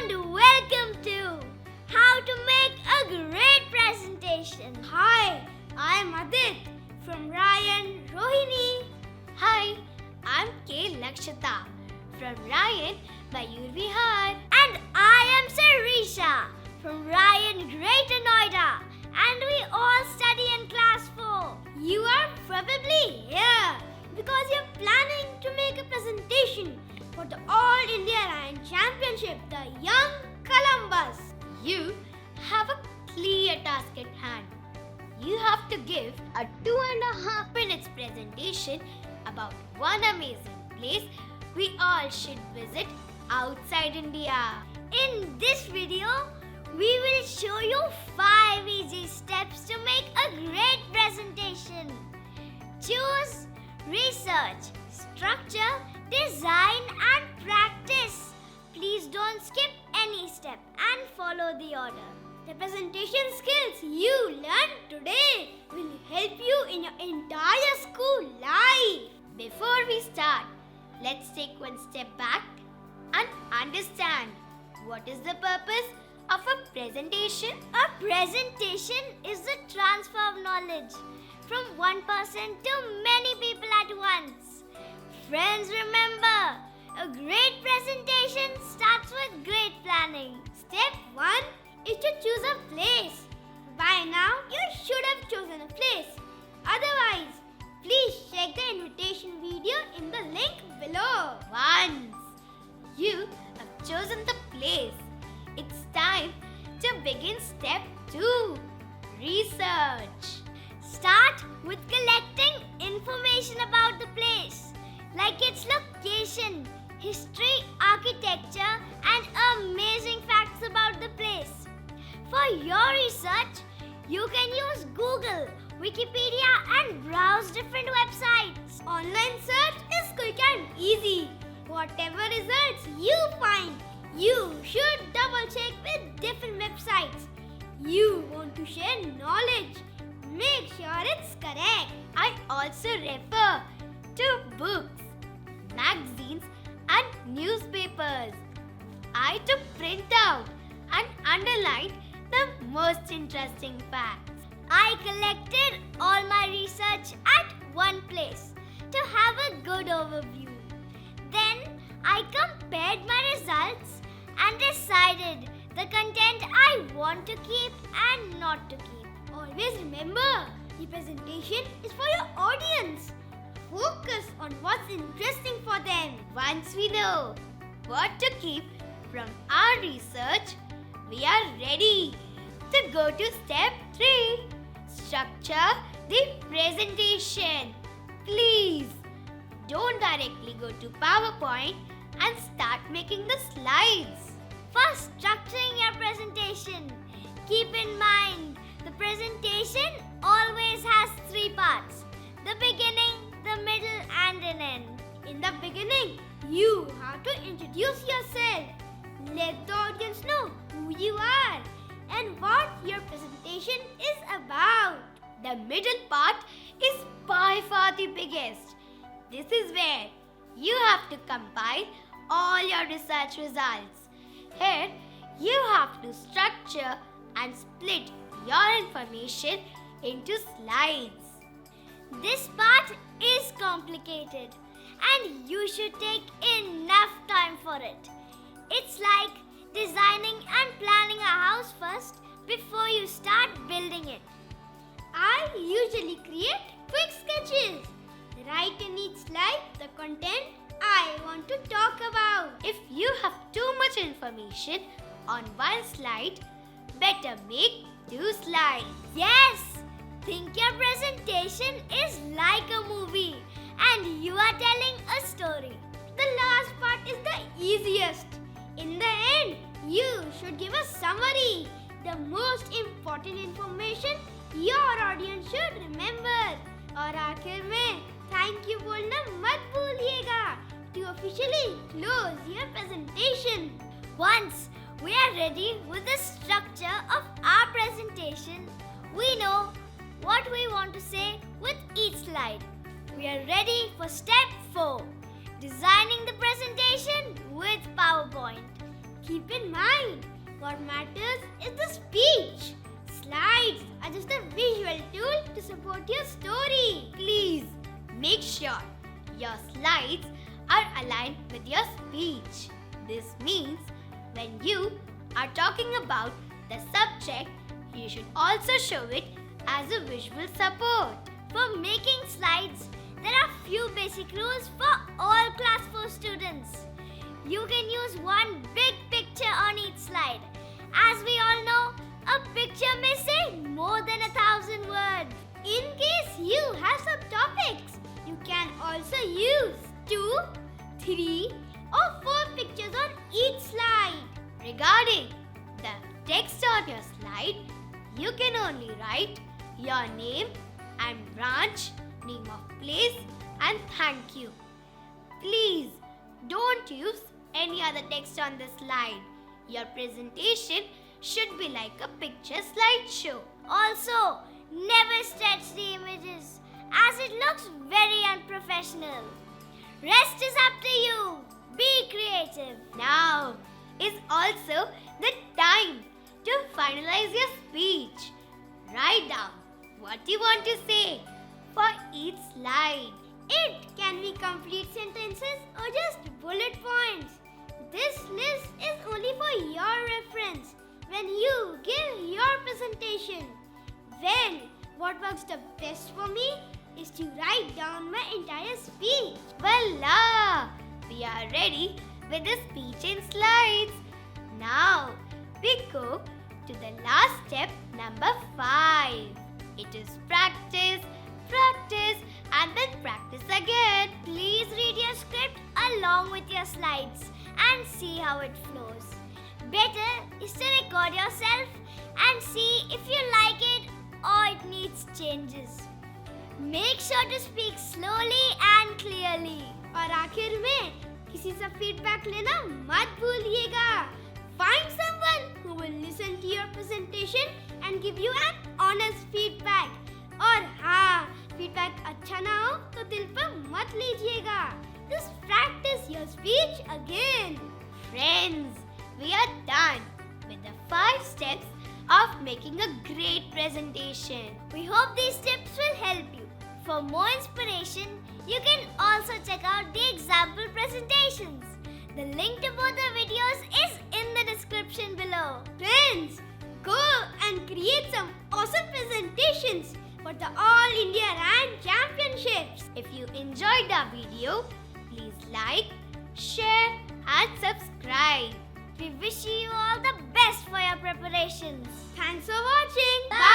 and welcome to How to Make a Great Presentation. Hi, I'm Adit from Ryan Rohini. Hi, I'm K. Lakshata from Ryan Mayur Har. And I am Sarisha from Ryan Greater Noida. And we all study in class 4. You are probably here because you're planning to make a presentation for the All India Ryan Championship, the Young Columbus. You have a clear task at hand. You have to give a 2.5 minutes presentation about one amazing place we all should visit outside India. In this video, we will show you 5 easy steps to make a great presentation. Choose research, structure, design and practice. Please don't skip any step and follow the order. The presentation skills you learn today will help you in your entire school life. Before we start, let's take one step back and understand what is the purpose of a presentation. A presentation is the transfer of knowledge from one person to many people at once. Friends, remember, a great presentation starts with great planning. Step 1 is to choose a place. By now, you should have chosen a place. Otherwise, please check the invitation video in the link below. Once you have chosen the place, it's time to begin step 2, research. Start with collecting information about the place, like its location, history, architecture, and amazing facts about the place. For your research, you can use Google, Wikipedia, and browse different websites. Online search is quick and easy. Whatever results you find, you should double check with different websites. You want to share knowledge. Make sure it's correct. I also refer to books, magazines and newspapers. I took print out and underlined the most interesting facts. I collected all my research at one place to have a good overview. Then I compared my results and decided the content I want to keep and not to keep. Always remember, the presentation is for your audience. Focus on what's interesting for them. Once we know what to keep from our research, we are ready to go to step 3, structure the presentation. Please don't directly go to PowerPoint and start making the slides. For structuring your presentation, keep in mind the presentation always has 3 parts: the beginning, the middle, and an end. In the beginning, you have to introduce yourself. Let the audience know who you are and what your presentation is about. The middle part is by far the biggest. This is where you have to compile all your research results. Here, you have to structure and split your information into slides. This part is complicated and you should take enough time for it. It's like designing and planning a house first before you start building it. I usually create quick sketches. Write in each slide the content I want to talk about. If you have too much information on one slide, better make 2 slides. Yes! Think your presentation is like a movie and you are telling a story. The last part is the easiest. In the end, you should give a summary. The most important information your audience should remember. और आखिर में thank you बोलना मत भूलिएगा to officially close your presentation. Once we are ready with the structure of our presentation, we know what we want to say with each slide. We are ready for step 4, designing the presentation with PowerPoint. keep in mind, what matters is the speech. Slides are just a visual tool to support your story. Please make sure your slides are aligned with your speech. This means when you are talking about the subject, you should also show it as a visual support. For making slides, there are few basic rules for all class 4 students. You can use one big picture on each slide. As we all know, a picture may say more than 1,000 words. In case you have some topics, you can also use 2, 3 or 4 pictures on each slide. Regarding the text on your slide, you can only write your name and branch, name of place and thank you. Please don't use any other text on the slide. Your presentation should be like a picture slideshow. Also, never stretch the images as it looks very unprofessional. Rest is up to you. Be creative. Now is also the time to finalize your speech. Write down what you want to say for each slide. It can be complete sentences or just bullet points. This list is only for your reference when you give your presentation. Well, what works the best for me is to write down my entire speech. Voila! We are ready with the speech and slides. Now we go to the last step, number 5. It is practice, practice and then practice again. Please read your script along with your slides and see how it flows. Better is to record yourself and see if you like it or it needs changes. Make sure to speak slowly and clearly. और आखिर में किसी से feedback लेना मत भूलिएगा. Find someone who will listen to your presentation and give you an honest feedback. और हाँ, feedback अच्छा ना हो तो दिल पर मत लीजिएगा. Just practice your speech again. Friends, we are done with the 5 steps of making a great presentation. We hope these tips will help you. For more inspiration, you can also check out the example presentations. The link to both the videos is in the description below. Friends, go and create some awesome presentations for the All India Rank Championships. If you enjoyed our video, please like, share and subscribe. We wish you all the best for your preparations. Thanks for watching. Bye.